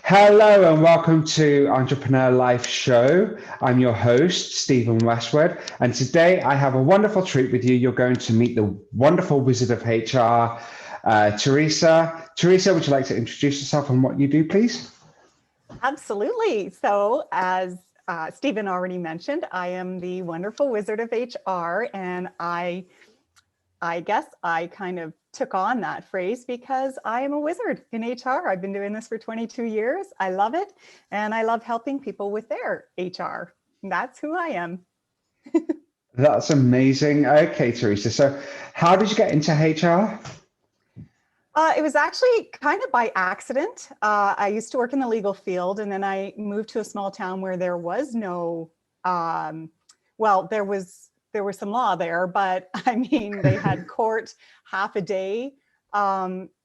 Hello and welcome to Entrepreneur Life Show. I'm your host, Stephen Westwood, and today I have a wonderful treat with you. You're going to meet the wonderful wizard of HR, Teresa. Teresa, would you like to introduce yourself and what you do, please? Absolutely. So as Stephen already mentioned, I am the wonderful wizard of HR, and I guess I kind of took on that phrase because I am a wizard in HR. I've been doing this for 22 years. I love it. And I love helping people with their HR. That's who I am. That's amazing. Okay, Teresa. So how did you get into HR? It was actually kind of by accident. I used to work in the legal field, and then I moved to a small town where there was no, well, there was some law there, but I mean, they had court half a day,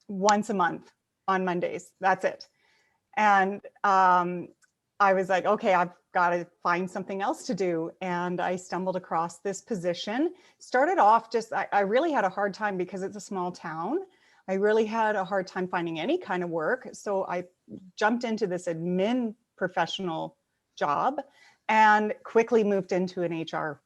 once a month on Mondays. That's it. And I was like, okay, I've got to find something else to do. And I stumbled across this position. Started off just, I really had a hard time because it's a small town. I really had a hard time finding any kind of work. So I jumped into this admin professional job and quickly moved into an HR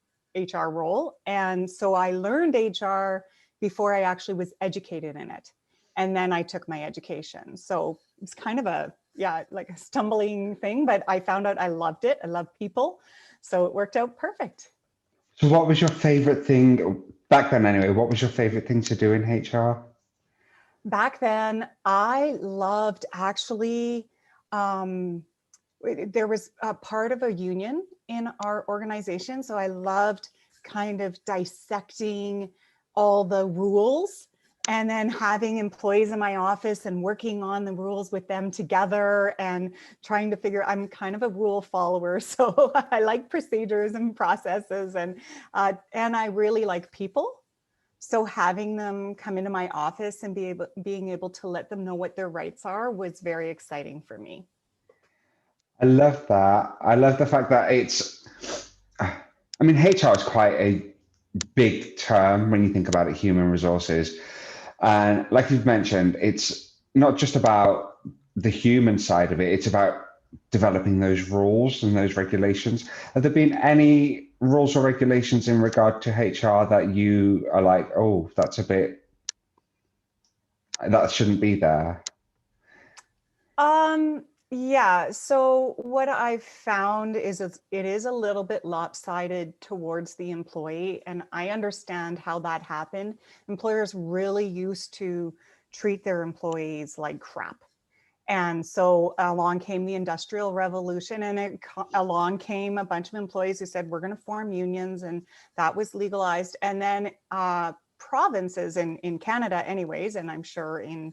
role. And so I learned HR before I actually was educated in it. And then I took my education. So it's kind of like a stumbling thing, but I found out I loved it. I love people. So it worked out perfect. So what was your favorite thing back then anyway? What was your favorite thing to do in HR? Back then, I loved actually, there was a part of a union in our organization. So I loved kind of dissecting all the rules and then having employees in my office and working on the rules with them together and trying to I'm kind of a rule follower. So I like procedures and processes, and I really like people. So having them come into my office and being able to let them know what their rights are was very exciting for me. I love that. I love the fact that I mean, HR is quite a big term when you think about it, human resources. And like you've mentioned, it's not just about the human side of it, it's about developing those rules and those regulations. Have there been any rules or regulations in regard to HR that you are like, oh, that shouldn't be there? Yeah, so what I've found is it is a little bit lopsided towards the employee, and I understand how that happened. Employers really used to treat their employees like crap. And so along came the Industrial Revolution, and along came a bunch of employees who said, we're going to form unions, and that was legalized. And then provinces in Canada anyways, and I'm sure in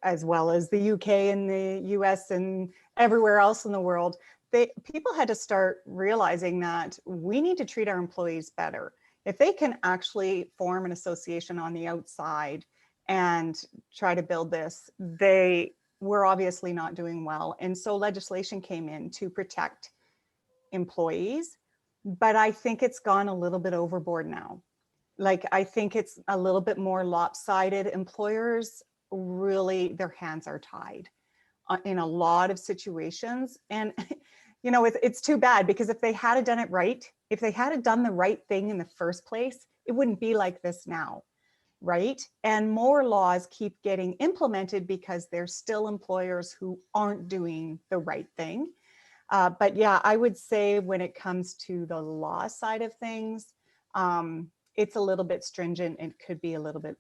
as well as the UK and the US and everywhere else in the world, people had to start realizing that we need to treat our employees better. If they can actually form an association on the outside and try to build this, they were obviously not doing well. And so legislation came in to protect employees, but I think it's gone a little bit overboard now. Like, I think it's a little bit more lopsided. Employers really, their hands are tied in a lot of situations. And, it's too bad, because if they had done it right, if they had done the right thing in the first place, it wouldn't be like this now, right? And more laws keep getting implemented because there's still employers who aren't doing the right thing. But yeah, I would say when it comes to the law side of things, it's a little bit stringent. It could be a little bit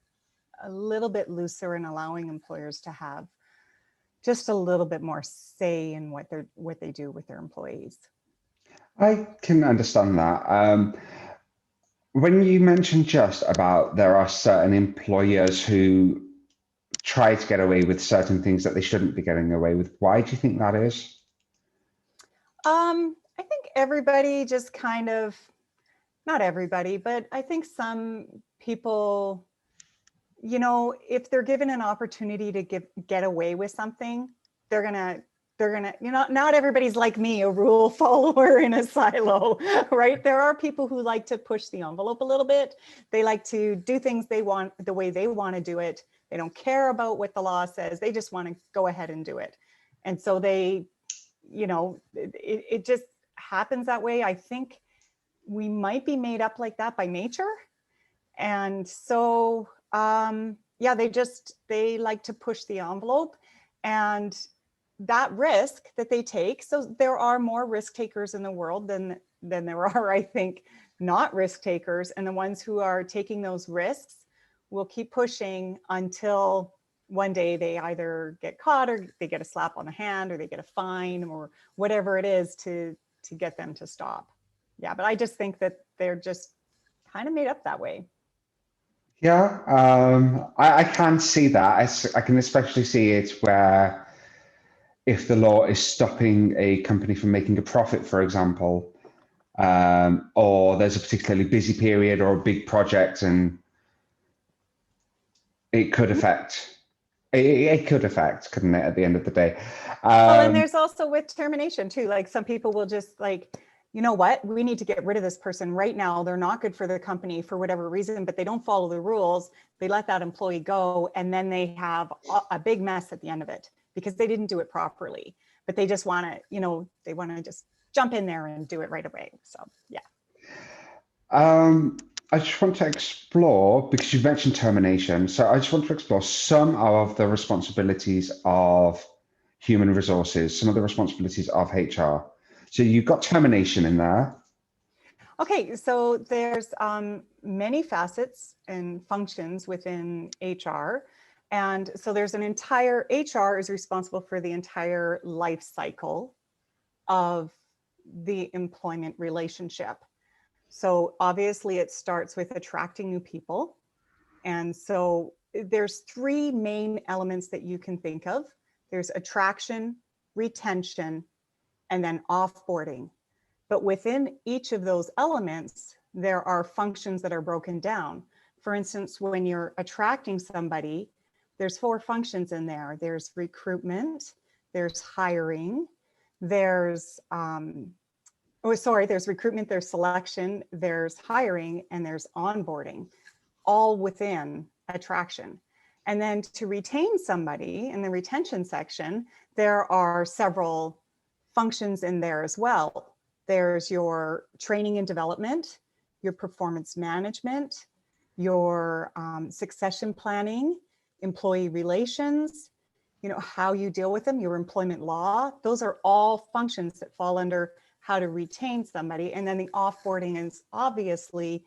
looser in allowing employers to have just a little bit more say in what they do with their employees. I can understand that. When you mentioned just about there are certain employers who try to get away with certain things that they shouldn't be getting away with, why do you think that is? I think everybody just kind of, not everybody, but I think some people, if they're given an opportunity to get away with something, they're gonna, not everybody's like me, a rule follower in a silo, right? There are people who like to push the envelope a little bit. They like to do things they want the way they want to do it. They don't care about what the law says. They just want to go ahead and do it. And so they, it just happens that way. I think we might be made up like that by nature. And so, yeah, they like to push the envelope, and that risk that they take. So there are more risk takers in the world than there are, I think, not risk takers. And the ones who are taking those risks will keep pushing until one day they either get caught, or they get a slap on the hand, or they get a fine, or whatever it is to get them to stop. Yeah, but I just think that they're just kind of made up that way. Yeah, I can see that. I can especially see it where if the law is stopping a company from making a profit, for example, or there's a particularly busy period or a big project, and it could affect. It could affect, couldn't it? At the end of the day. Well, and there's also with termination too. Like some people will just like, you know what, we need to get rid of this person right now. They're not good for the company for whatever reason, but they don't follow the rules. They let that employee go, and then they have a big mess at the end of it because they didn't do it properly. But they just want to, they want to just jump in there and do it right away. So yeah. I just want to explore, because you mentioned termination, so I just want to explore some of the responsibilities of human resources, some of the responsibilities of HR. So you've got termination in there. Okay, so there's many facets and functions within HR. And so there's an entire, HR is responsible for the entire life cycle of the employment relationship. So obviously it starts with attracting new people. And so there's three main elements that you can think of. There's attraction, retention, and then offboarding. But within each of those elements, there are functions that are broken down. For instance, when you're attracting somebody, there's 4 functions in there. There's recruitment, there's hiring, there's there's recruitment, there's selection, there's hiring, and there's onboarding, all within attraction. And then to retain somebody in the retention section, there are several functions in there as well. There's your training and development, your performance management, your succession planning, employee relations, how you deal with them, your employment law. Those are all functions that fall under how to retain somebody. And then the offboarding is obviously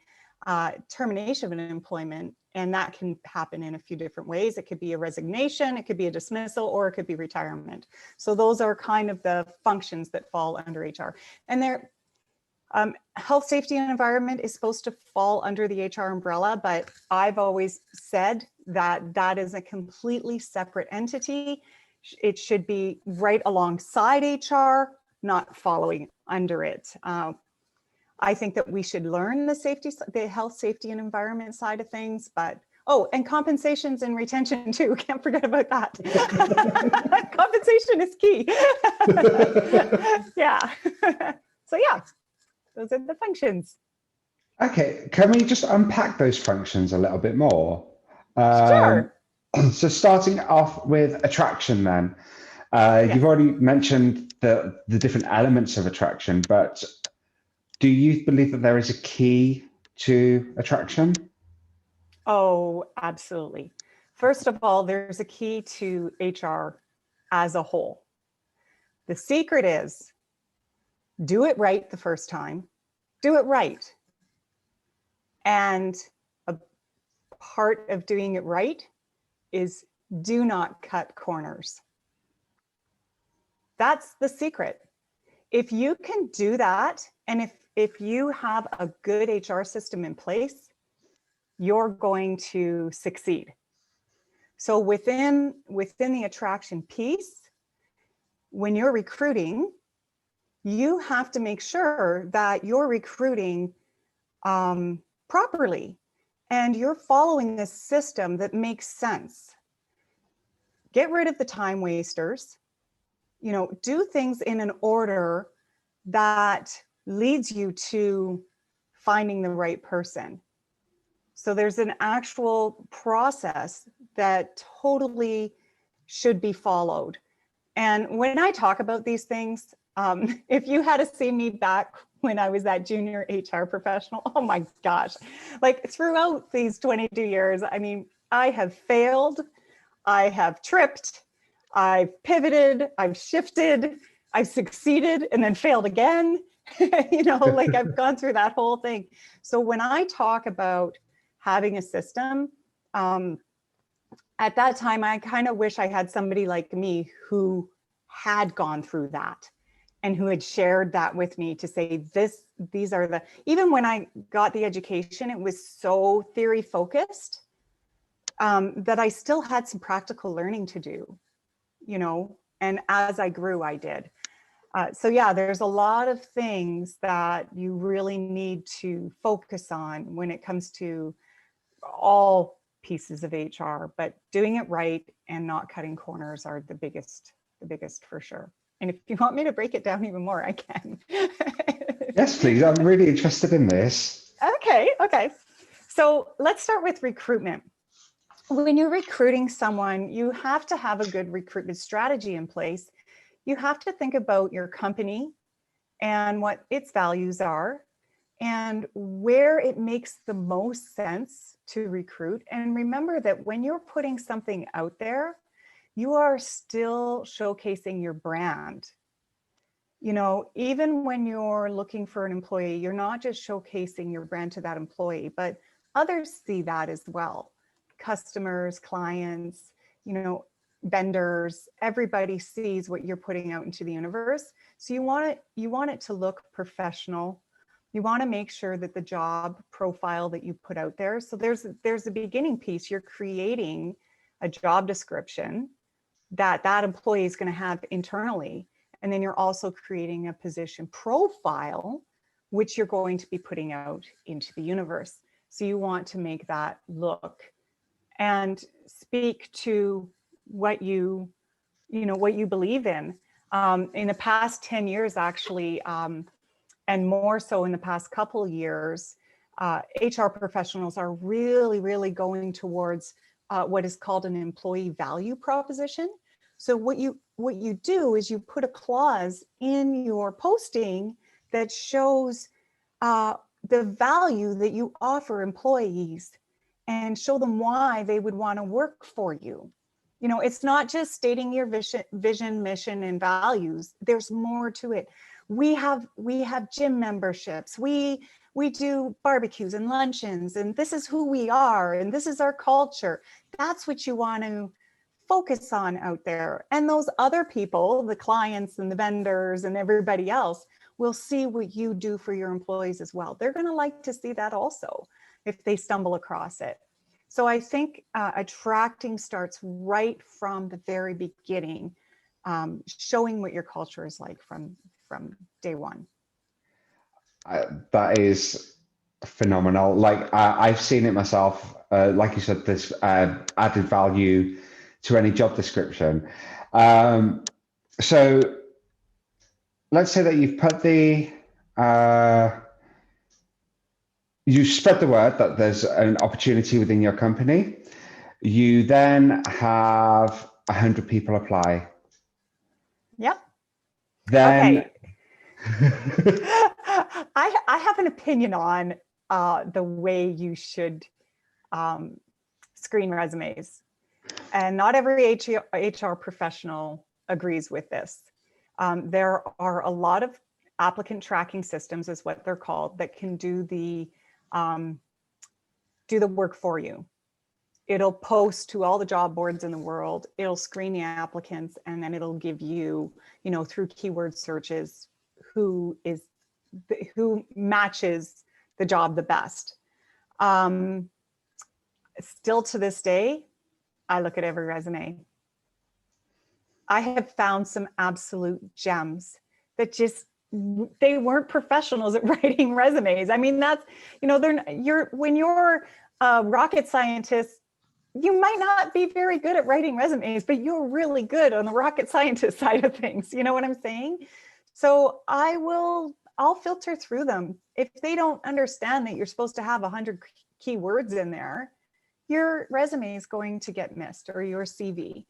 termination of an employment, and that can happen in a few different ways. It could be a resignation, it could be a dismissal, or it could be retirement. So those are kind of the functions that fall under HR. And they're health, safety, and environment is supposed to fall under the HR umbrella, but I've always said that that is a completely separate entity. It should be right alongside HR, not following under it. I think that we should learn the health, safety, and environment side of things, but and compensations and retention too. Can't forget about that. Compensation is key. Yeah. So yeah, those are the functions. Okay, can we just unpack those functions a little bit more? Sure. So starting off with attraction then. Yes. You've already mentioned the different elements of attraction, but do you believe that there is a key to attraction? Oh, absolutely. First of all, there's a key to HR as a whole. The secret is do it right the first time, do it right. And a part of doing it right is do not cut corners. That's the secret. If you can do that, and if you have a good HR system in place, you're going to succeed. So within the attraction piece, when you're recruiting, you have to make sure that you're recruiting properly and you're following a system that makes sense. Get rid of the time wasters, do things in an order that leads you to finding the right person. So there's an actual process that totally should be followed. And when I talk about these things, if you had to see me back when I was that junior HR professional, oh my gosh, like throughout these 22 years, I mean, I have failed, I have tripped, I've pivoted, I've shifted, I've succeeded and then failed again. You know, like I've gone through that whole thing. So when I talk about having a system, at that time, I kind of wish I had somebody like me who had gone through that and who had shared that with me to say these are the, even when I got the education, it was so theory focused that I still had some practical learning to do, you know, and as I grew, I did. So yeah, there's a lot of things that you really need to focus on when it comes to all pieces of HR, but doing it right and not cutting corners are the biggest for sure. And if you want me to break it down even more, I can. Yes, please. I'm really interested in this. Okay. So let's start with recruitment. When you're recruiting someone, you have to have a good recruitment strategy in place. You have to think about your company and what its values are and where it makes the most sense to recruit. And remember that when you're putting something out there, you are still showcasing your brand. You know, even when you're looking for an employee, you're not just showcasing your brand to that employee, but others see that as well. Customers, clients, you know, vendors, everybody sees what you're putting out into the universe. So you want it to look professional. You want to make sure that the job profile that you put out there. So there's a beginning piece. You're creating a job description that employee is going to have internally. And then you're also creating a position profile, which you're going to be putting out into the universe. So you want to make that look and speak to what you believe in. In the past 10 years, actually, and more so in the past couple of years, HR professionals are really going towards what is called an employee value proposition. So what you do is you put a clause in your posting that shows the value that you offer employees and show them why they would want to work for you. You know, it's not just stating your vision, mission, and values. There's more to it. We have gym memberships. We do barbecues and luncheons, and this is who we are, and this is our culture. That's what you want to focus on out there. And those other people, the clients and the vendors and everybody else, will see what you do for your employees as well. They're going to like to see that also if they stumble across it. So I think attracting starts right from the very beginning, showing what your culture is like from day one. That is phenomenal. Like I've seen it myself. Like you said, this added value to any job description. So let's say that you've put you spread the word that there's an opportunity within your company. You then have 100 people apply. Yep. Then Okay. I have an opinion on the way you should screen resumes. And not every HR professional agrees with this. There are a lot of applicant tracking systems, is what they're called, that can do the work for you. It'll post to all the job boards in the world. It'll screen the applicants, and then it'll give you, you know, through keyword searches, who matches the job the best. Still to this day, I look at every resume. I have found some absolute gems that just, they weren't professionals at writing resumes. I mean, that's, you know, when you're a rocket scientist, you might not be very good at writing resumes, but you're really good on the rocket scientist side of things. You know what I'm saying? So I'll filter through them. If they don't understand that you're supposed to have 100 keywords in there, your resume is going to get missed, or your CV.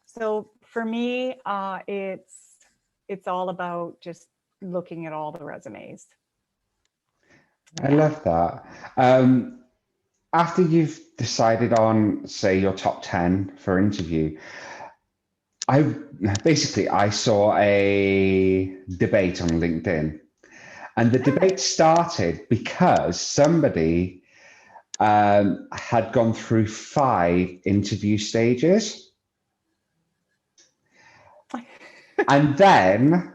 So for me, it's all about just looking at all the resumes. I Yeah. love that. After you've decided on, say, your top 10 for interview, I I saw a debate on LinkedIn, and the debate started because somebody had gone through 5 interview stages and then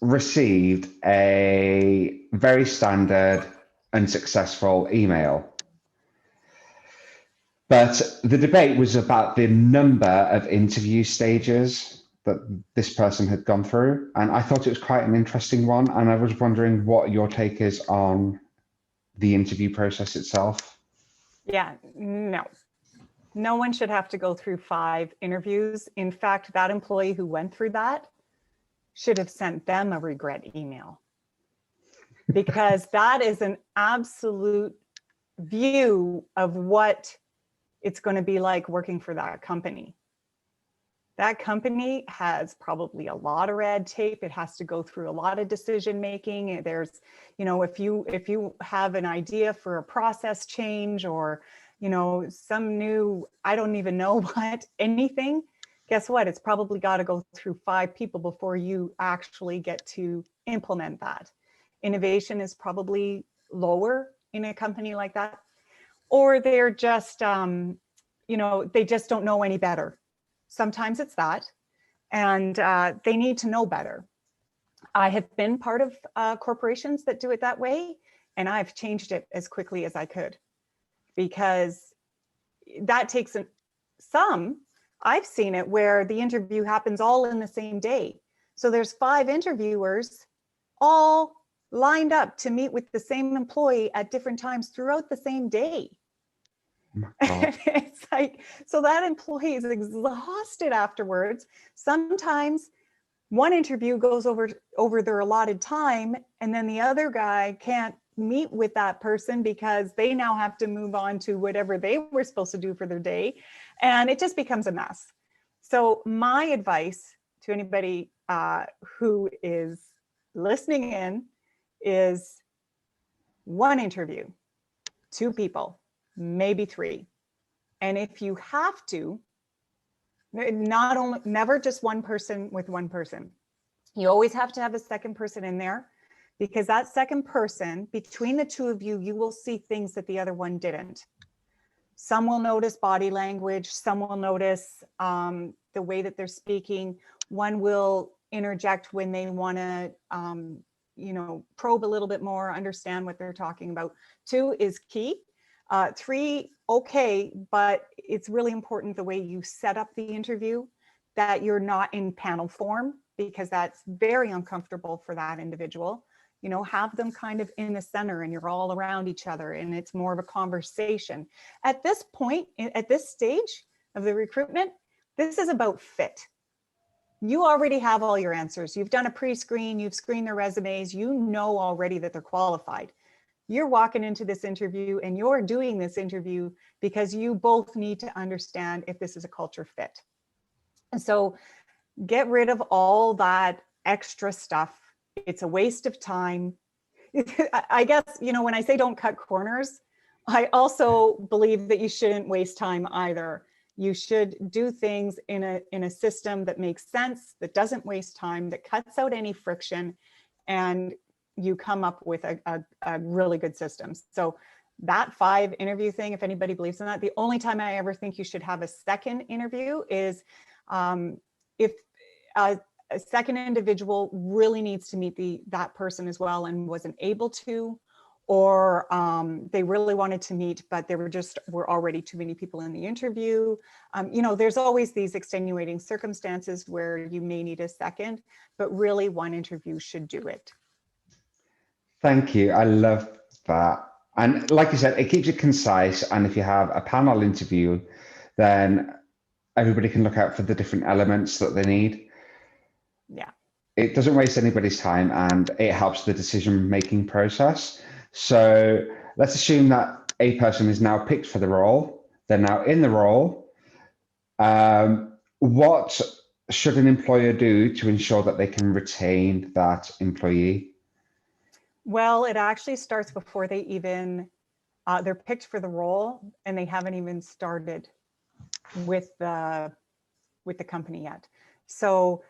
received a very standard unsuccessful email. But the debate was about the number of interview stages that this person had gone through. And I thought it was quite an interesting one. And I was wondering what your take is on the interview process itself. Yeah, no. No one should have to go through 5 interviews. In fact, that employee who went through that should have sent them a regret email, because that is an absolute view of what it's going to be like working for that company. That company has probably a lot of red tape. It has to go through a lot of decision making. There's, if you have an idea for a process change, or, some new, I don't even know what, anything, guess what? It's probably got to go through 5 people before you actually get to implement that. Innovation is probably lower in a company like that, or they're just, they just don't know any better. Sometimes it's that, and they need to know better. I have been part of corporations that do it that way, and I've changed it as quickly as I could, because that takes some. I've seen it where the interview happens all in the same day. So there's 5 interviewers all lined up to meet with the same employee at different times throughout the same day. Oh, It's like, so that employee is exhausted afterwards. Sometimes one interview goes over their allotted time, and then the other guy can't meet with that person because they now have to move on to whatever they were supposed to do for their day, and it just becomes a mess. So my advice to anybody who is listening in is 1 interview, 2 people, maybe 3. And if you have to, never just one person with one person. You always have to have a second person in there, because that second person, between the 2 of you, you will see things that the other one didn't. Some will notice body language. Some will notice the way that they're speaking. One will interject when they want to, probe a little bit more, understand what they're talking about. 2 is key. 3, okay, but it's really important the way you set up the interview, that you're not in panel form, because that's very uncomfortable for that individual. Have them kind of in the center and you're all around each other, and it's more of a conversation. At this point, at this stage of the recruitment, this is about fit. You already have all your answers. You've done a pre-screen, you've screened their resumes, you know already that they're qualified. You're walking into this interview, and you're doing this interview because you both need to understand if this is a culture fit. And so get rid of all that extra stuff. It's a waste of time. I guess, when I say don't cut corners, I also believe that you shouldn't waste time either. You should do things in a system that makes sense, that doesn't waste time, that cuts out any friction, and you come up with a really good system. So that 5 interview thing, if anybody believes in that, the only time I ever think you should have a second interview is if a second individual really needs to meet that person as well and wasn't able to, or they really wanted to meet, but there were already too many people in the interview. There's always these extenuating circumstances where you may need a second, but really 1 interview should do it. thank you. I love that. And like you said, it keeps it concise. And if you have a panel interview, then everybody can look out for the different elements that they need. Yeah. It doesn't waste anybody's time, and it helps the decision-making process. So let's assume that a person is now picked for the role. They're now in the role. What should an employer do to ensure that they can retain that employee? Well, it actually starts before they even, they're picked for the role and they haven't even started with the company yet. So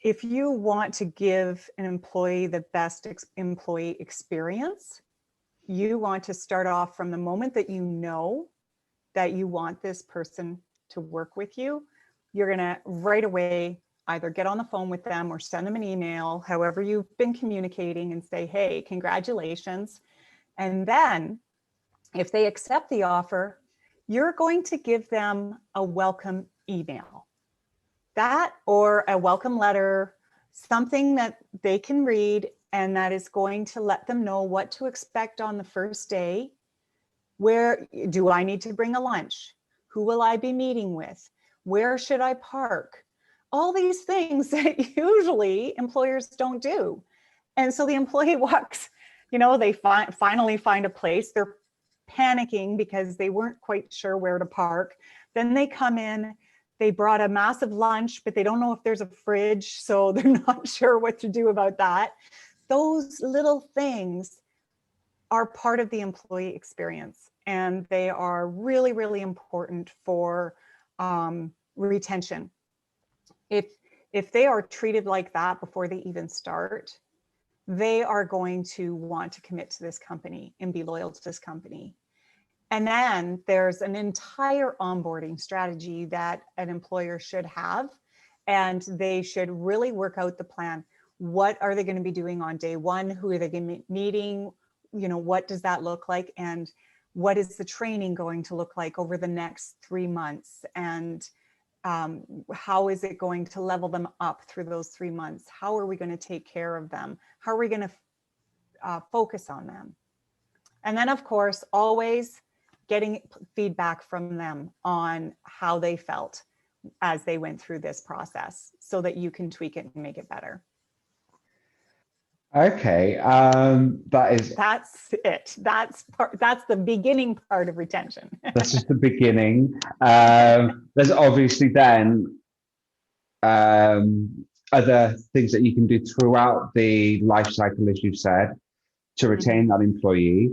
if you want to give an employee the best employee experience, you want to start off from the moment that you know that you want this person to work with you. You're going to right away either get on the phone with them or send them an email, however you've been communicating, and say, hey, congratulations. And then if they accept the offer, you're going to give them a welcome email. That or a welcome letter, something that they can read and that is going to let them know what to expect on the first day. Where do I need to bring a lunch? Who will I be meeting with? Where should I park? All these things that usually employers don't do. And so the employee walks, they finally find a place. They're panicking because they weren't quite sure where to park. Then they come in, they brought a massive lunch, but they don't know if there's a fridge. So they're not sure what to do about that. Those little things are part of the employee experience, and they are really, really important for retention. If they are treated like that before they even start, they are going to want to commit to this company and be loyal to this company. And then there's an entire onboarding strategy that an employer should have, and they should really work out the plan. What are they going to be doing on day one? Who are they going to be meeting? What does that look like? And what is the training going to look like over the next 3 months? And how is it going to level them up through those 3 months? How are we going to take care of them? How are we going to focus on them? And then, of course, always getting feedback from them on how they felt as they went through this process so that you can tweak it and make it better. Okay, that's it. That's the beginning part of retention. that's just the beginning. There's obviously then other things that you can do throughout the life cycle, as you've said, to retain that employee.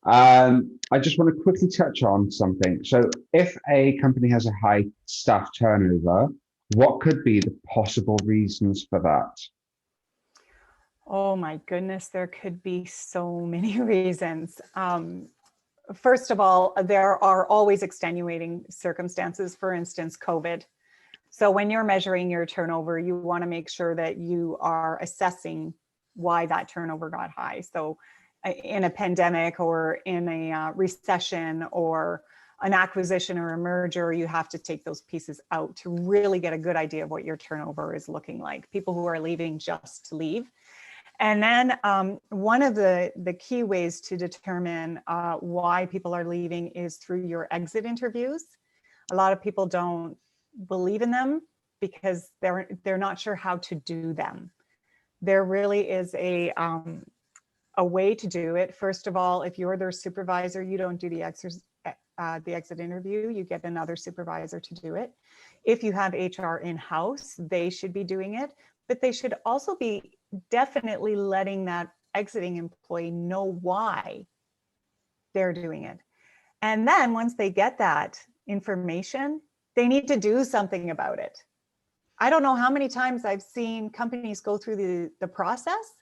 I just want to quickly touch on something. So if a company has a high staff turnover, what could be the possible reasons for that? Oh my goodness, there could be so many reasons. First of all, there are always extenuating circumstances, for instance, COVID. So when you're measuring your turnover, you want to make sure that you are assessing why that turnover got high. So in a pandemic or in a recession or an acquisition or a merger, you have to take those pieces out to really get a good idea of what your turnover is looking like. People who are leaving just to leave. And then one of the key ways to determine why people are leaving is through your exit interviews. A lot of people don't believe in them because they're not sure how to do them. There really is a way to do it. First of all, if you're their supervisor, you don't do the exit interview, you get another supervisor to do it. If you have HR in-house, they should be doing it, but they should also be definitely letting that exiting employee know why they're doing it. And then once they get that information, they need to do something about it. I don't know how many times I've seen companies go through the process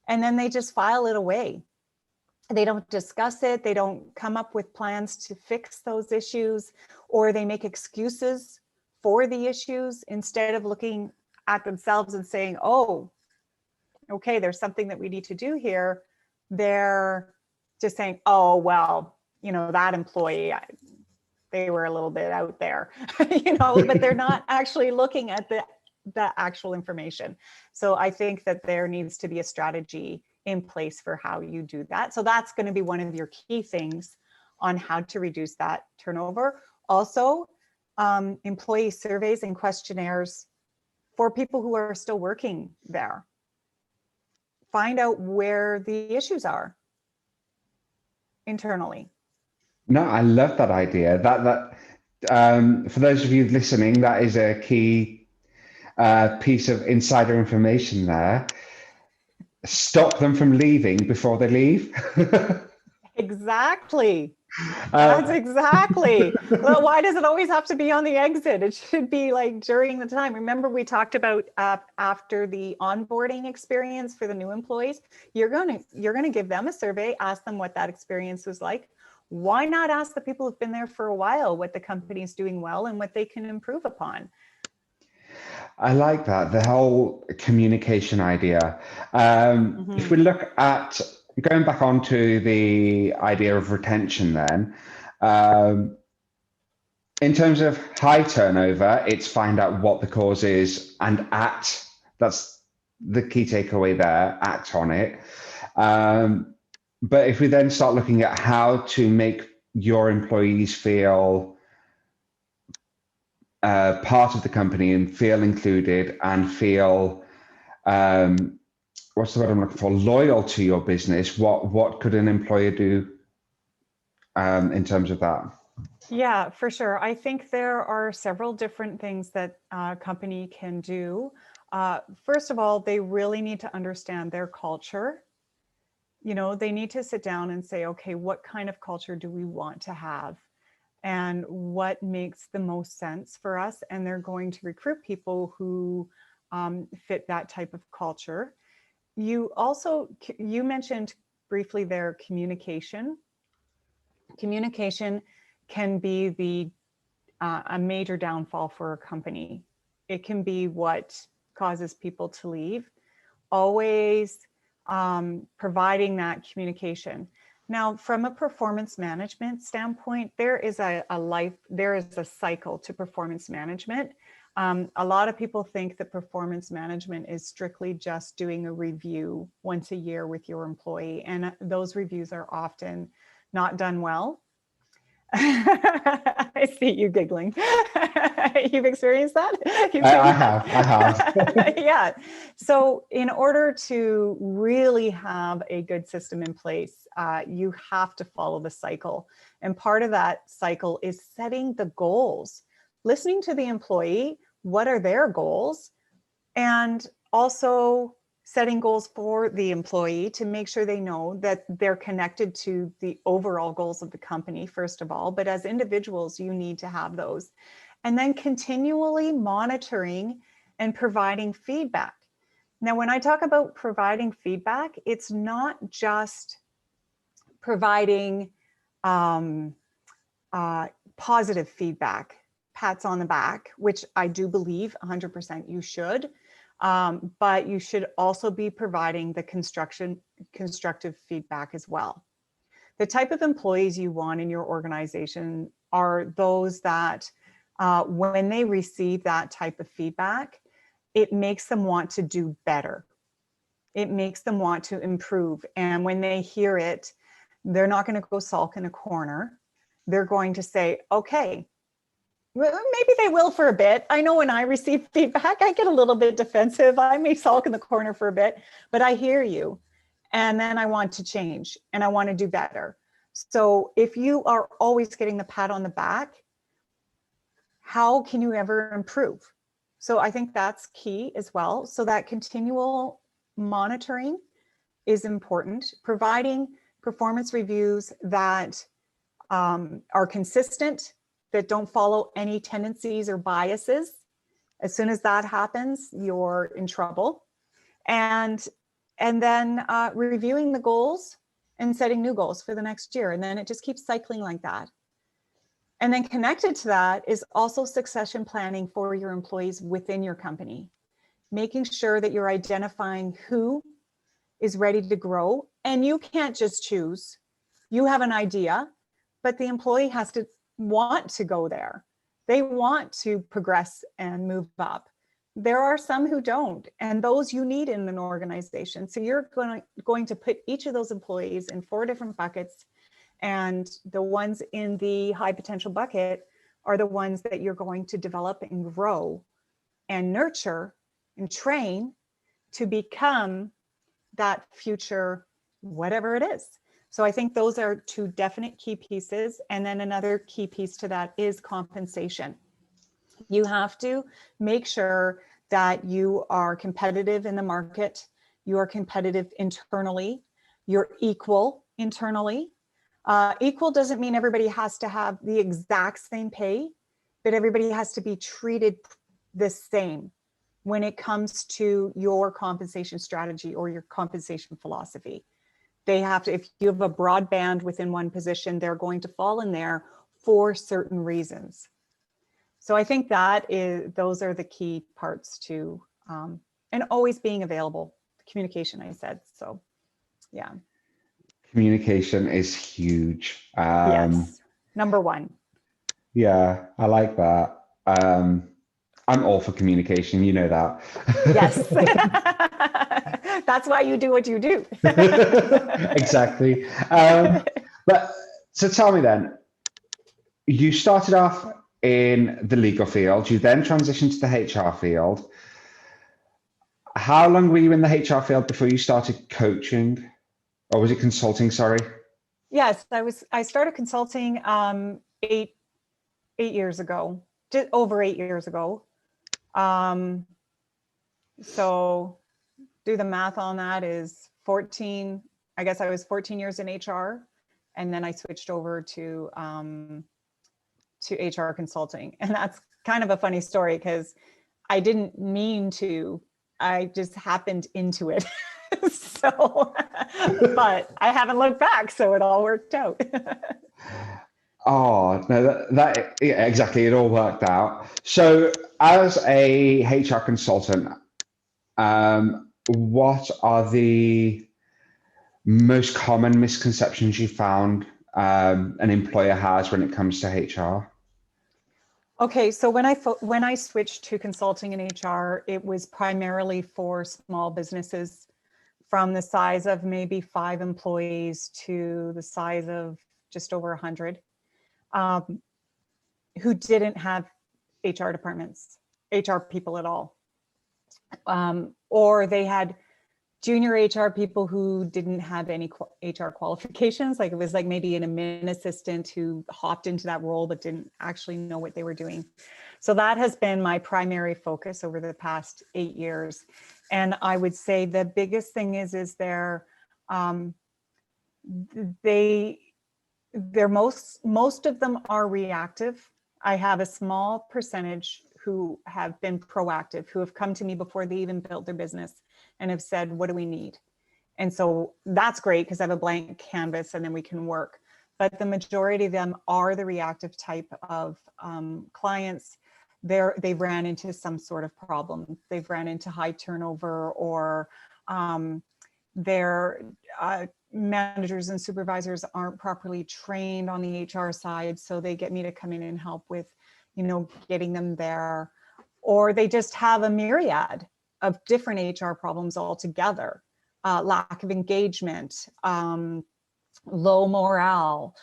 and then they just file it away. They don't discuss it. They don't come up with plans to fix those issues, or they make excuses for the issues instead of looking at themselves and saying, oh, okay, there's something that we need to do here. They're just saying, oh, well, that employee, they were a little bit out there, but they're not actually looking at the actual information. So I think that there needs to be a strategy in place for how you do that. So that's going to be one of your key things on how to reduce that turnover. Also, employee surveys and questionnaires for people who are still working there. Find out where the issues are internally. No, I love that idea. That For those of you listening, that is a key piece of insider information there. Stop them from leaving before they leave. Exactly. That's uh, exactly. Well, why does it always have to be on the exit? It should be like during the time. Remember, we talked about after the onboarding experience for the new employees. You're going to give them a survey, ask them what that experience was like. Why not ask the people who've been there for a while what the company's doing well and what they can improve upon? I like that, the whole communication idea. If Mm-hmm. we look at going back onto the idea of retention, then, um, in terms of high turnover, it's find out what the cause is and act. That's the key takeaway there, act on it. Um, but if we then start looking at how to make your employees feel part of the company and feel included and feel what's the word I'm looking for? Loyal to your business. What could an employer do in terms of that? Yeah, for sure. I think there are several different things that a company can do. First of all, they really need to understand their culture. They need to sit down and say, okay, what kind of culture do we want to have? And what makes the most sense for us? And they're going to recruit people who fit that type of culture. You mentioned briefly their communication. Communication can be a major downfall for a company. It can be what causes people to leave. Always providing that communication. Now, from a performance management standpoint, there is a cycle to performance management. A lot of people think that performance management is strictly just doing a review once a year with your employee, and those reviews are often not done well. I see you giggling. You've experienced that? You've I seen have, I have. that? Yeah. So, in order to really have a good system in place, you have to follow the cycle. And part of that cycle is setting the goals, listening to the employee. What are their goals? And also setting goals for the employee to make sure they know that they're connected to the overall goals of the company, first of all. But as individuals, you need to have those. And then continually monitoring and providing feedback. Now, when I talk about providing feedback, it's not just providing um, positive feedback, pats on the back, which I do believe 100% you should. But you should also be providing the constructive feedback as well. The type of employees you want in your organization are those that when they receive that type of feedback, it makes them want to do better. It makes them want to improve. And when they hear it, they're not going to go sulk in a corner. They're going to say, okay, maybe they will for a bit. I know when I receive feedback, I get a little bit defensive. I may sulk in the corner for a bit, but I hear you. And then I want to change and I want to do better. So if you are always getting the pat on the back, how can you ever improve? So I think that's key as well. So that continual monitoring is important. Providing performance reviews that are consistent, that don't follow any tendencies or biases. As soon as that happens, you're in trouble. And then reviewing the goals and setting new goals for the next year. And then it just keeps cycling like that. And then connected to that is also succession planning for your employees within your company, making sure that you're identifying who is ready to grow. And you can't just choose. You have an idea, but the employee has to want to go there. They want to progress and move up. There are some who don't, and those you need in an organization. So you're going to put each of those employees in 4 different buckets, and the ones in the high potential bucket are the ones that you're going to develop and grow and nurture and train to become that future, whatever it is. So I think those are two definite key pieces. And then another key piece to that is compensation. You have to make sure that you are competitive in the market, you are competitive internally, you're equal internally. Equal doesn't mean everybody has to have the exact same pay, but everybody has to be treated the same when it comes to your compensation strategy or your compensation philosophy. They have to, if you have a broad band within one position, they're going to fall in there for certain reasons. So I think those are the key parts to, and always being available. Communication, I said. So, yeah. Communication is huge. Yes. Number one. Yeah, I like that. I'm all for communication. You know that. Yes. That's why you do what you do. Exactly. But so tell me then, you started off in the legal field, you then transitioned to the HR field. How long were you in the HR field before you started coaching? Or was it consulting? Sorry. Yes, I started consulting 8 years ago, just over 8 years ago. So do the math on that is 14. I guess I was 14 years in HR, and then I switched over to HR consulting. And that's kind of a funny story because I didn't mean to, I just happened into it. So, but I haven't looked back, so it all worked out. Oh, no, yeah, exactly. It all worked out. So, as a HR consultant, what are the most common misconceptions you found an employer has when it comes to HR? Okay, so when I switched to consulting in HR, it was primarily for small businesses from the size of maybe 5 employees to the size of just over 100, who didn't have HR departments, HR people at all. Or they had junior HR people who didn't have any HR qualifications. Like it was like maybe an admin assistant who hopped into that role but didn't actually know what they were doing. So that has been my primary focus over the past 8 years. And I would say the biggest thing is most of them are reactive. I have a small percentage who have been proactive, who have come to me before they even built their business and have said, what do we need? And so that's great because I have a blank canvas and then we can work. But the majority of them are the reactive type of clients. They've ran into some sort of problem. They've ran into high turnover, or their managers and supervisors aren't properly trained on the HR side. So they get me to come in and help with, getting them there. Or they just have a myriad of different HR problems altogether. Lack of engagement, low morale,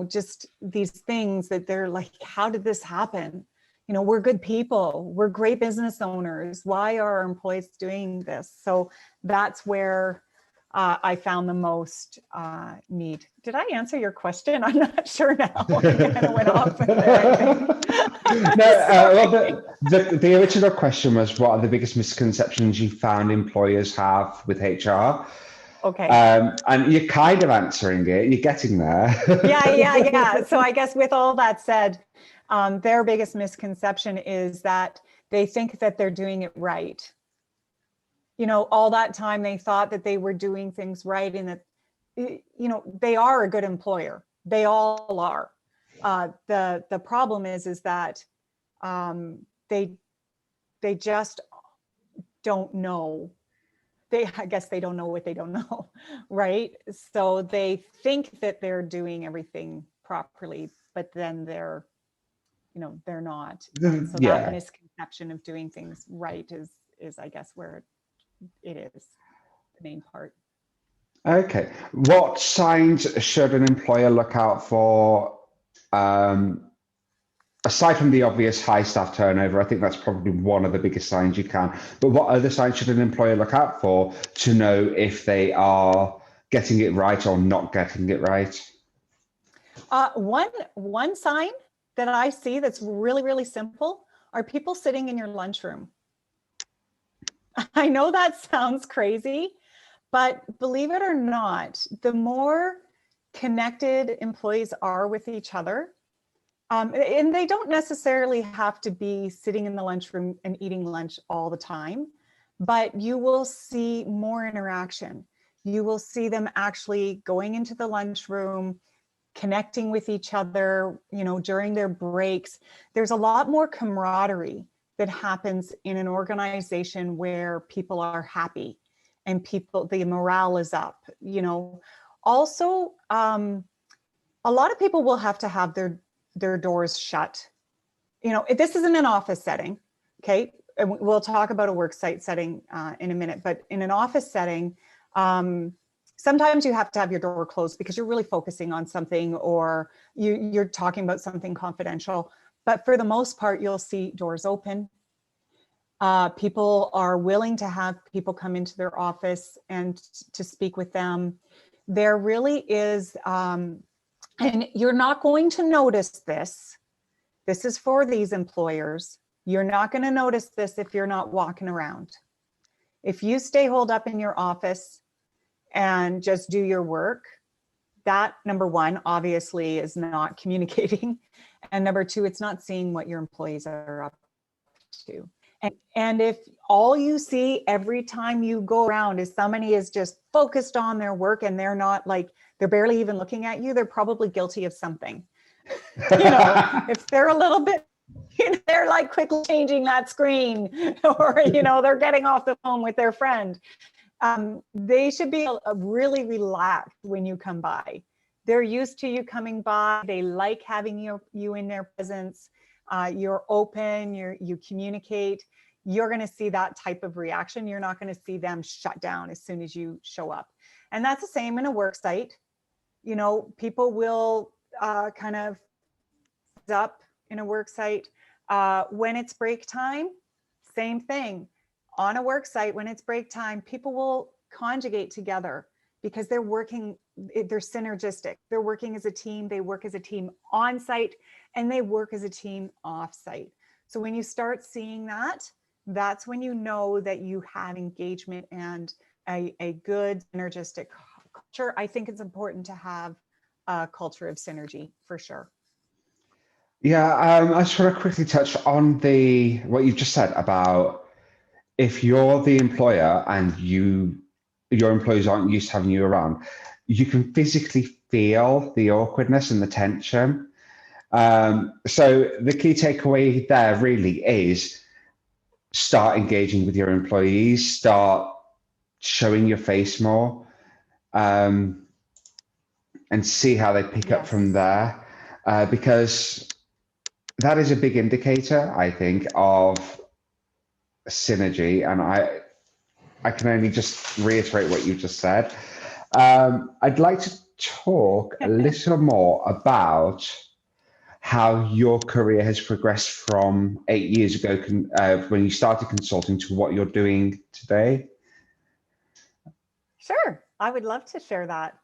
just these things that they're like, how did this happen? We're good people. We're great business owners. Why are our employees doing this? So that's where I found the most need. Did I answer your question? I'm not sure now. I kind of went off with it. No, the original question was, what are the biggest misconceptions you found employers have with HR? Okay. And you're kind of answering it. You're getting there. Yeah. So I guess with all that said, their biggest misconception is that they think that they're doing it right. All that time they thought that they were doing things right, and that, they are a good employer. They all are. The problem is that they just don't know. I guess they don't know what they don't know, right? So they think that they're doing everything properly, but then they're not. And so Yeah. that misconception of doing things right is I guess where it is the main part. Okay. What signs should an employer look out for? Aside from the obvious high staff turnover, I think that's probably one of the biggest signs you can. But what other signs should an employer look out for to know if they are getting it right or not getting it right? One sign that I see that's really, really simple are people sitting in your lunchroom. I know that sounds crazy, but believe it or not, the more connected employees are with each other, and they don't necessarily have to be sitting in the lunchroom and eating lunch all the time, but you will see more interaction. You will see them actually going into the lunchroom, connecting with each other, during their breaks. There's a lot more camaraderie that happens in an organization where people are happy and the morale is up. Also, a lot of people will have to have their doors shut. This isn't an office setting, okay? And we'll talk about a work site setting in a minute, but in an office setting, sometimes you have to have your door closed because you're really focusing on something, or you're talking about something confidential. But for the most part, you'll see doors open. People are willing to have people come into their office and to speak with them. There really is, and you're not going to notice this. This is for these employers. You're not going to notice this if you're not walking around. If you stay holed up in your office and just do your work, that, number one, obviously is not communicating. And number two, it's not seeing what your employees are up to. And if all you see every time you go around is somebody is just focused on their work and they're not they're barely even looking at you, they're probably guilty of something. If they're a little bit, they're quickly changing that screen, or, they're getting off the phone with their friend. They should be really relaxed when you come by. They're used to you coming by. They like having you in their presence. You're open, you communicate. You're going to see that type of reaction. You're not going to see them shut down as soon as you show up. And that's the same in a work site. People will kind of up in a work site. When it's break time, same thing. On a work site, when it's break time, people will conjugate together because they're synergistic. They're working as a team. They work as a team on site and they work as a team off site. So when you start seeing that, that's when you know that you have engagement and a good synergistic culture. I think it's important to have a culture of synergy for sure. Yeah, I just want to quickly touch on what you've just said about if you're the employer and your employees aren't used to having you around, you can physically feel the awkwardness and the tension. So the key takeaway there really is start engaging with your employees, start showing your face more, and see how they pick up from there, because that is a big indicator, I think, of synergy. And I can only just reiterate what you just said. I'd like to talk a little more about how your career has progressed from 8 years ago when you started consulting to what you're doing today. Sure, I would love to share that.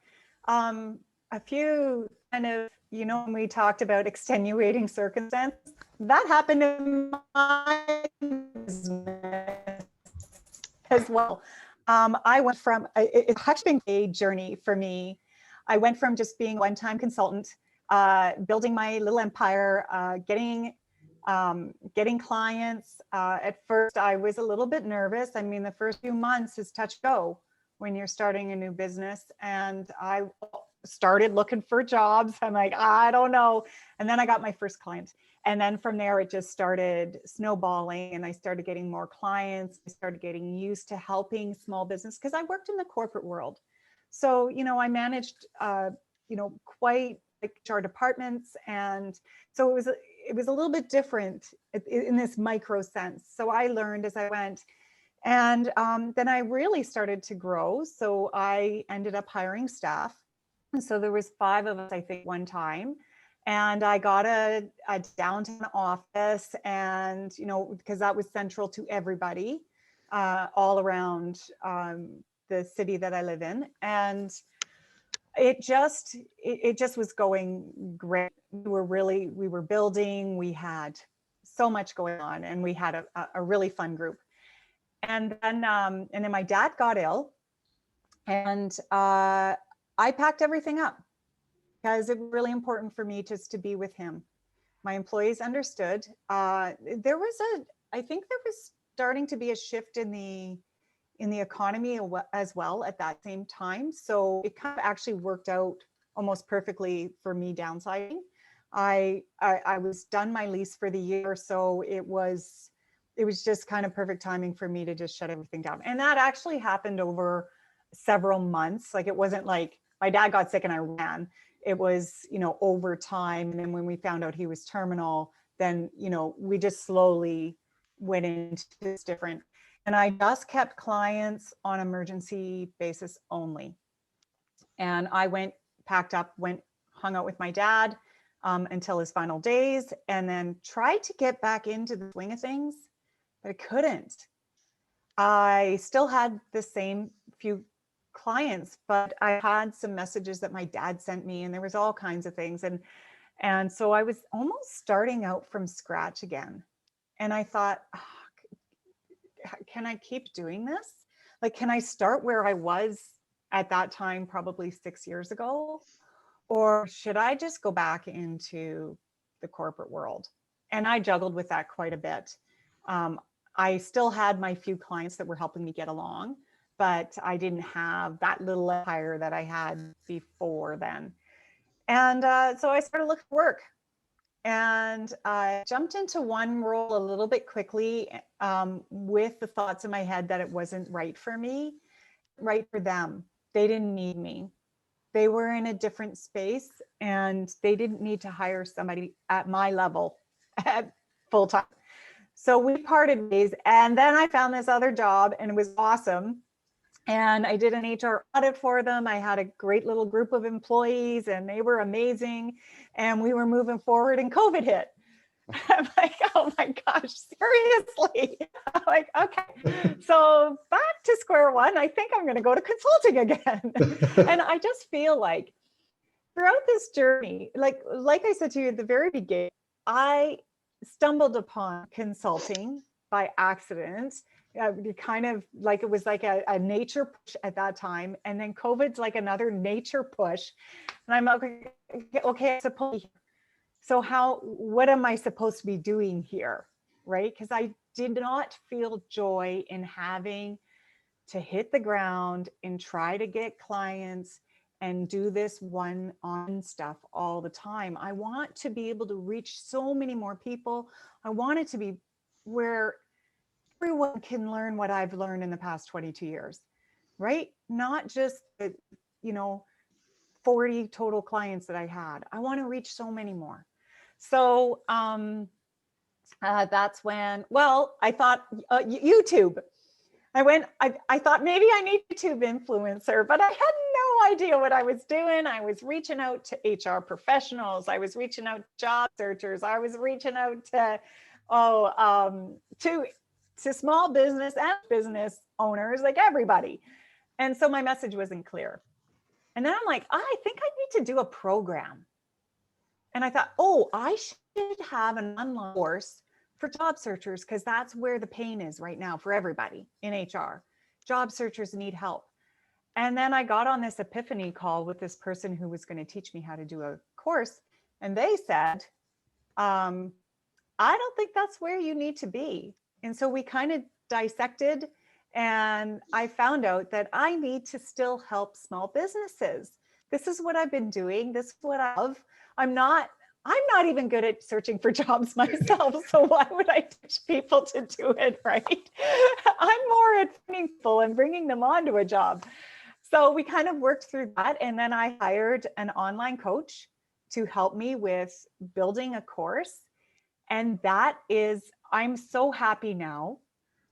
A few kind of, when we talked about extenuating circumstances, that happened in my business as well. I went from, it's actually been a journey for me. I went from just being a one-time consultant, building my little empire, getting clients. At first, I was a little bit nervous. I mean, the first few months is touch go when you're starting a new business. And I started looking for jobs. I'm like, I don't know. And then I got my first client. And then from there, it just started snowballing and I started getting more clients. I started getting used to helping small business because I worked in the corporate world. So, I managed, quite HR departments. And so it was a little bit different in this micro sense. So I learned as I went. And then I really started to grow. So I ended up hiring staff. And so there was 5 of us, I think, one time. And I got a downtown office and, because that was central to everybody all around the city that I live in. And it just was going great. We were building, we had so much going on, and we had a really fun group. And then my dad got ill, and I packed everything up because it was really important for me just to be with him. My employees understood. I think there was starting to be a shift in the economy as well at that same time. So it kind of actually worked out almost perfectly for me downsizing. I was done my lease for the year, so it was just kind of perfect timing for me to just shut everything down. And that actually happened over several months. Like, it wasn't like my dad got sick and I ran. It was, over time. And then when we found out he was terminal, then, we just slowly went into this different. And I just kept clients on emergency basis only. And I packed up, hung out with my dad until his final days, and then tried to get back into the swing of things, but I couldn't. I still had the same few clients, but I had some messages that my dad sent me, and there was all kinds of things. And so I was almost starting out from scratch again. And I thought, can I keep doing this? Like, can I start where I was at that time, probably 6 years ago? Or should I just go back into the corporate world? And I juggled with that quite a bit. I still had my few clients that were helping me get along, but I didn't have that little empire that I had before then. And so I started looking for work, and I jumped into one role a little bit quickly with the thoughts in my head that it wasn't right for me, right for them. They didn't need me. They were in a different space, and they didn't need to hire somebody at my level at full time. So we parted ways, and then I found this other job, and it was awesome. And I did an HR audit for them. I had a great little group of employees, and they were amazing. And we were moving forward, and COVID hit. I'm like, oh my gosh, seriously? I'm like, okay, so back to square one. I think I'm going to go to consulting again. And I just feel like throughout this journey, like I said to you at the very beginning, I stumbled upon consulting by accident. Kind of like, it was like a nature push at that time. And then COVID's like another nature push. And I'm like, okay, I suppose. So what am I supposed to be doing here? Right? Because I did not feel joy in having to hit the ground and try to get clients and do this one-on stuff all the time. I want to be able to reach so many more people. I want it to be where everyone can learn what I've learned in the past 22 years, right? Not just the, 40 total clients that I had. I want to reach so many more. So that's when, I thought YouTube. I thought maybe I need a YouTube influencer, but I had no idea what I was doing. I was reaching out to HR professionals. I was reaching out to job searchers. I was reaching out to small business and business owners, like everybody. And so my message wasn't clear. And then I'm like, I think I need to do a program. And I thought, I should have an online course for job searchers, because that's where the pain is right now for everybody in HR. Job searchers need help. And then I got on this epiphany call with this person who was going to teach me how to do a course. And they said, I don't think that's where you need to be. And so we kind of dissected, and I found out that I need to still help small businesses. This is what I've been doing. This is what I love. I'm not even good at searching for jobs myself. So why would I teach people to do it, right? I'm more at finding people and bringing them onto a job. So we kind of worked through that. And then I hired an online coach to help me with building a course. And I'm so happy now.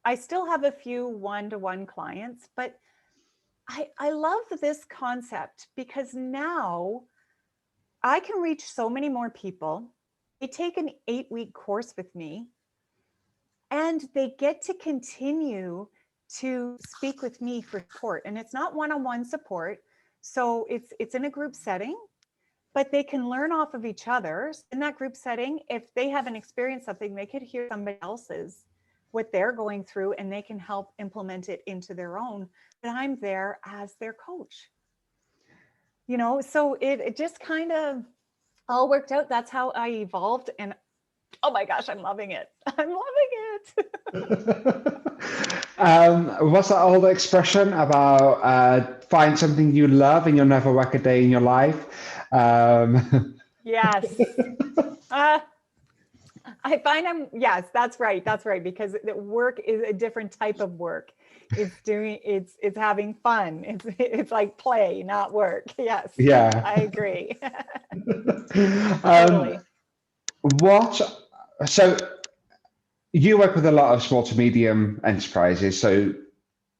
I still have a few one-to-one clients, but I love this concept because now I can reach so many more people. They take an 8-week course with me, and they get to continue to speak with me for support. And it's not one-on-one support. So it's in a group setting, but they can learn off of each other in that group setting. If they haven't experienced something, they could hear somebody else's, what they're going through, and they can help implement it into their own. But I'm there as their coach, so it just kind of all worked out. That's how I evolved. And oh my gosh, I'm loving it. I'm loving it. What's that old expression about find something you love and you'll never work a day in your life? Yes. I find yes, that's right. That's right. Because the work is a different type of work. It's having fun. It's like play, not work. Yes, Yeah. I agree. Um, Totally. what? So you work with a lot of small to medium enterprises, so Yeah.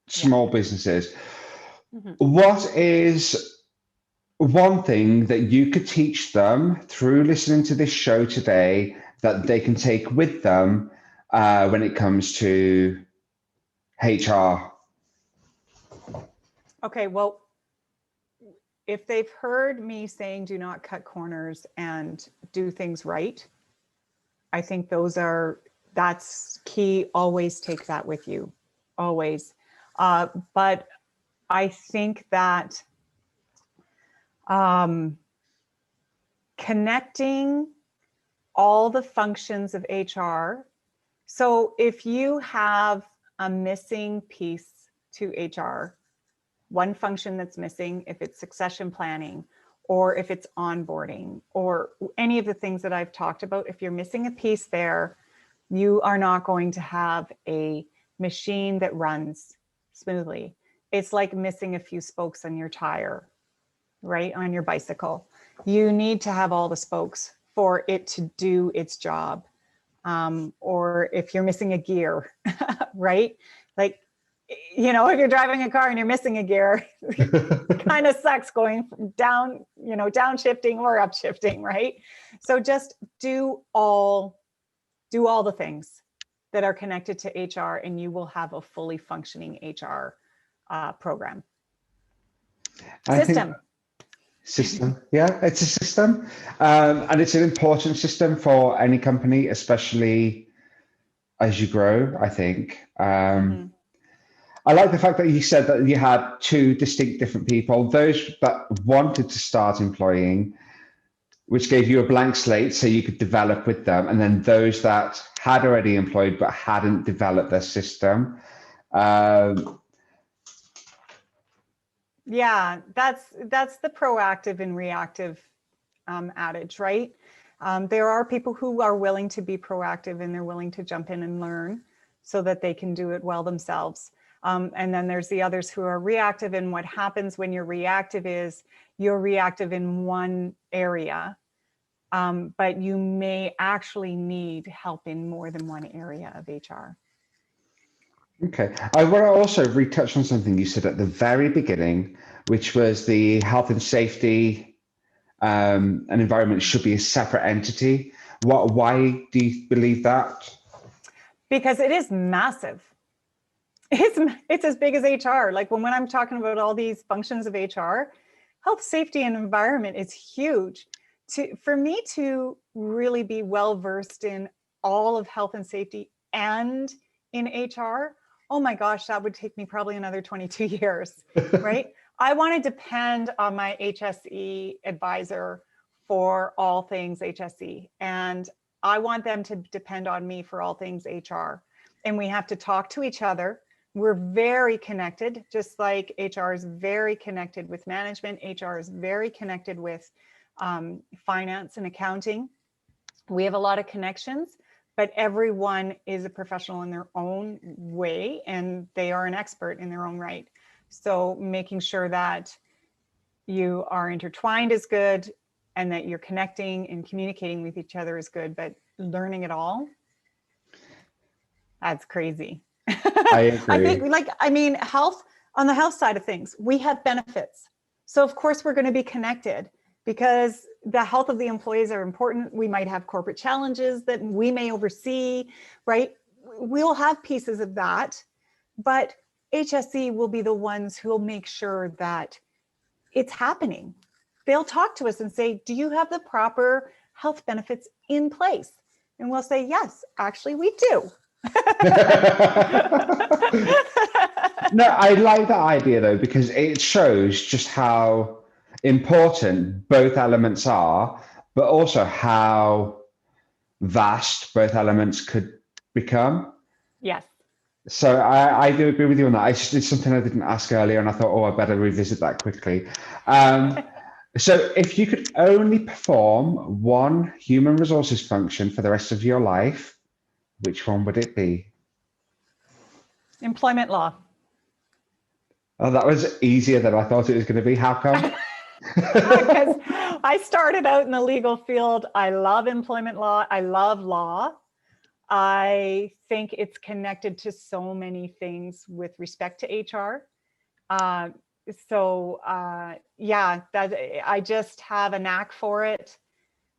small businesses. Mhm. What is one thing that you could teach them through listening to this show today that they can take with them when it comes to HR? Okay. Well, if they've heard me saying do not cut corners and do things right, I think that's key. Always take that with you, always. But I think that connecting all the functions of HR. So if you have a missing piece to HR, one function that's missing, if it's succession planning, or if it's onboarding, or any of the things that I've talked about, if you're missing a piece there, you are not going to have a machine that runs smoothly. It's like missing a few spokes on your tire, right? On your bicycle. You need to have all the spokes for it to do its job. Or if you're missing a gear, right? Like, if you're driving a car and you're missing a gear, it kind of sucks going down, downshifting or upshifting, right? So just do all the things that are connected to HR, and you will have a fully functioning HR program. I think System. system, yeah, it's a system. And it's an important system for any company, especially as you grow, I think. Mm-hmm. I like the fact that you said that you had two distinct different people, those that wanted to start employing, which gave you a blank slate so you could develop with them, and then those that had already employed but hadn't developed their system. Yeah, that's the proactive and reactive adage, right? There are people who are willing to be proactive and they're willing to jump in and learn so that they can do it well themselves. And then there's the others who are reactive. And what happens when you're reactive is you're reactive in one area, but you may actually need help in more than one area of HR. Okay. I want to also retouch on something you said at the very beginning, which was the health and safety and environment should be a separate entity. Why do you believe that? Because it is massive. It's as big as HR. Like when I'm talking about all these functions of HR, health, safety, and environment is huge. For me to really be well versed in all of health and safety and in HR, oh my gosh, that would take me probably another 22 years, right? I want to depend on my HSE advisor for all things HSE, and I want them to depend on me for all things HR. And we have to talk to each other. We're very connected, just like HR is very connected with management. HR is very connected with finance and accounting. We have a lot of connections, but everyone is a professional in their own way and they are an expert in their own right. So making sure that you are intertwined is good and that you're connecting and communicating with each other is good, but learning it all, that's crazy. I I think agree. health, on the health side of things, we have benefits. So of course we're going to be connected because the health of the employees are important. We might have corporate challenges that we may oversee, right? We'll have pieces of that, but HSE will be the ones who will make sure that it's happening. They'll talk to us and say, do you have the proper health benefits in place? And we'll say, yes, actually we do. No, I like that idea though, because it shows just how important both elements are, but also how vast both elements could become. Yes. So I do agree with you on that. It's something I didn't ask earlier, and I thought, oh, I better revisit that quickly. So if you could only perform one human resources function for the rest of your life, which one would it be? Employment law. Oh, that was easier than I thought it was going to be. How come? Because I started out in the legal field. I love employment law. I love law. I think it's connected to so many things with respect to HR. Yeah, that I just have a knack for it.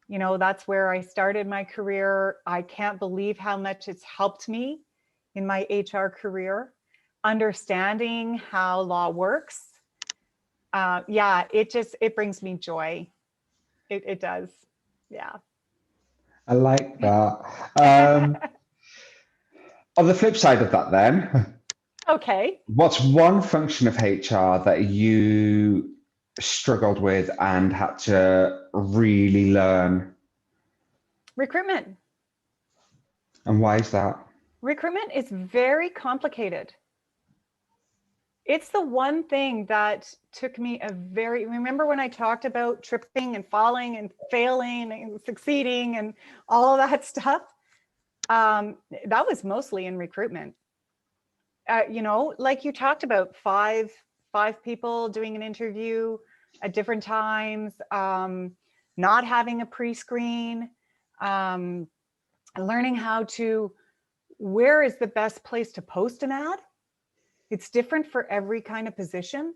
You know, that's where I started my career. I can't believe how much it's helped me in my HR career, understanding how law works. Yeah, it brings me joy. It does. Yeah. I like that. Um, on the flip side of that, then, Okay. what's one function of HR that you struggled with and had to really learn? Recruitment. And why is that? Recruitment is very complicated. It's the one thing that took me remember when I talked about tripping and falling and failing and succeeding and all of that stuff? That was mostly in recruitment. You know, like you talked about five people doing an interview at different times, not having a pre-screen, learning where is the best place to post an ad? It's different for every kind of position.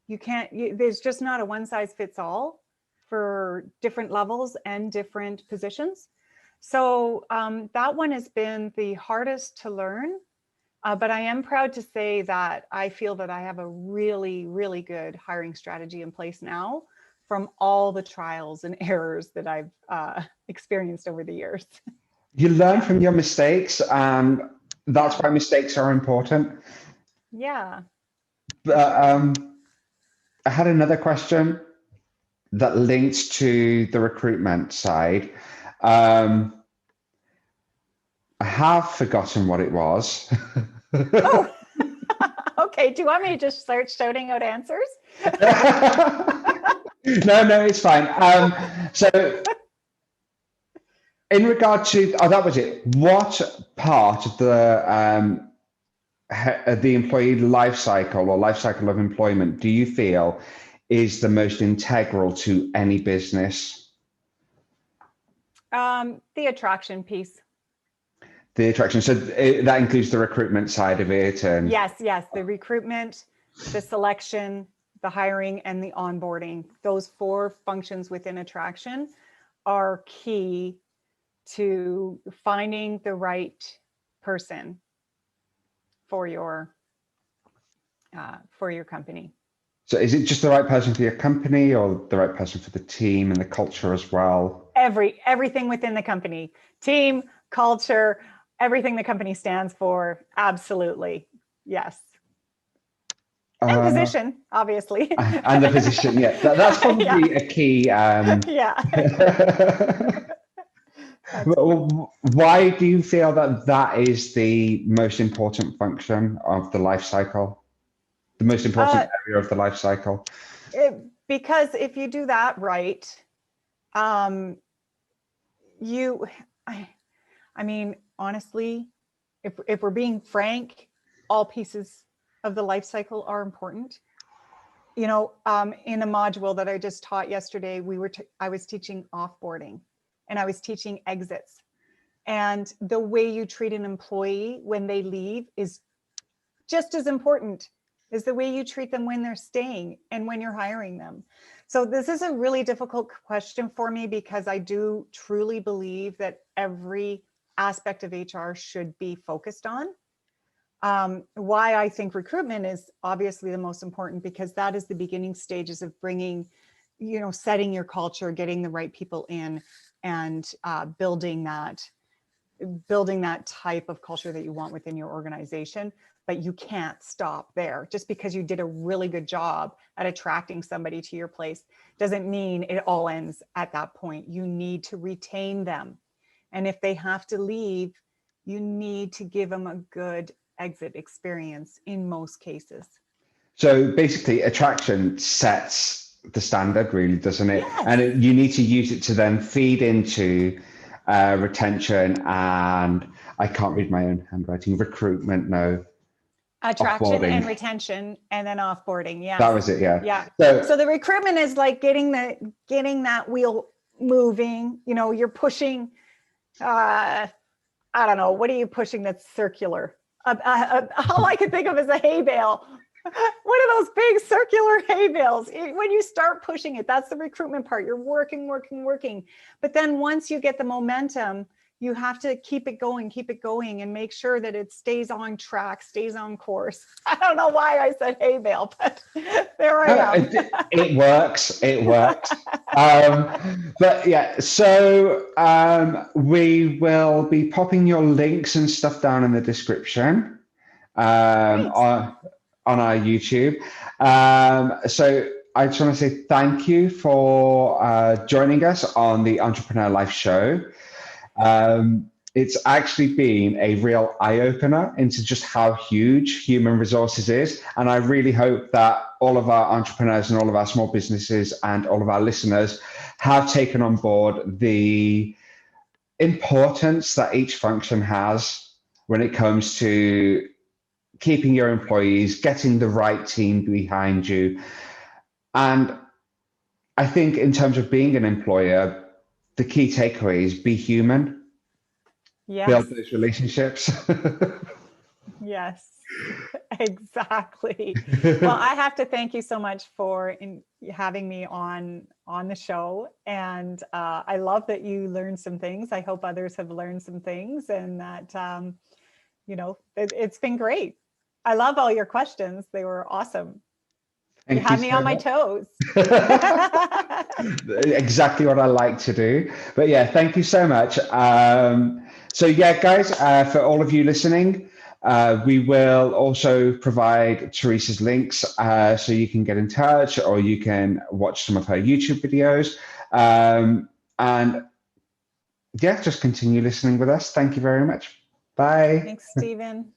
There's just not a one size fits all for different levels and different positions. So that one has been the hardest to learn. But I am proud to say that I feel that I have a really, really good hiring strategy in place now from all the trials and errors that I've experienced over the years. You learn from your mistakes, and that's why mistakes are important. Yeah. But Sure. I had another question that links to the recruitment side. I have forgotten what it was. Oh, okay. Do you want me to just start shouting out answers? No, it's fine. So in regard to, oh, that was it. What part of the employee life cycle or life cycle of employment do you feel is the most integral to any business? The attraction piece. The attraction. So that includes the recruitment side of it. And Yes. The recruitment, the selection, the hiring, and the onboarding. Those 4 functions within attraction are key to finding the right person for your company. so is it just the right person for your company or the right person for the team and the culture as well? Everything within the company, team, culture, everything the company stands for. Absolutely. Yes. And position, obviously. And the position, yeah, that's probably Yeah. a key. Yeah. Why do you feel that that is the most important function of the life cycle? The most important area of the life cycle? Because if you do that right, um, I mean, honestly, if we're being frank, all pieces of the life cycle are important. You know, in a module that I just taught yesterday, I was teaching offboarding and I was teaching exits. And the way you treat an employee when they leave is just as important as the way you treat them when they're staying and when you're hiring them. So this is a really difficult question for me because I do truly believe that every aspect of HR should be focused on. Why I think recruitment is obviously the most important, because that is the beginning stages of bringing, setting your culture, getting the right people in, and building that type of culture that you want within your organization. But you can't stop there. Just because you did a really good job at attracting somebody to your place doesn't mean it all ends at that point. You need to retain them. And if they have to leave, you need to give them a good exit experience in most cases. So basically, attraction sets the standard, really, doesn't it? Yes. And you need to use it to then feed into retention and, I can't read my own handwriting, recruitment, no, Attraction offboarding. and retention, and then offboarding. Yeah. That was it. Yeah. Yeah. So, So the recruitment is like getting that wheel moving. You're pushing, I don't know, what are you pushing that's circular? All I can think of is a hay bale. One of those big circular hay bales. When you start pushing it, that's the recruitment part. You're working. But then once you get the momentum, you have to keep it going and make sure that it stays on track, stays on course. I don't know why I said hay bale, but there I am. It works. But yeah, so we will be popping your links and stuff down in the description on our YouTube. So I just want to say thank you for joining us on the Entrepreneur Life Show. It's actually been a real eye-opener into just how huge human resources is. And I really hope that all of our entrepreneurs and all of our small businesses and all of our listeners have taken on board the importance that each function has when it comes to keeping your employees, getting the right team behind you. And I think in terms of being an employer, the key takeaway is be human. Yes. Build those relationships. Yes, exactly. Well, I have to thank you so much for having me on the show. And I love that you learned some things. I hope others have learned some things, and that, it's been great. I love all your questions. They were awesome. You had me on my toes. Exactly what I like to do. But yeah, thank you so much. So yeah, guys, for all of you listening, we will also provide Teresa's links so you can get in touch, or you can watch some of her YouTube videos. And yeah, just continue listening with us. Thank you very much. Bye. Thanks, Stephen.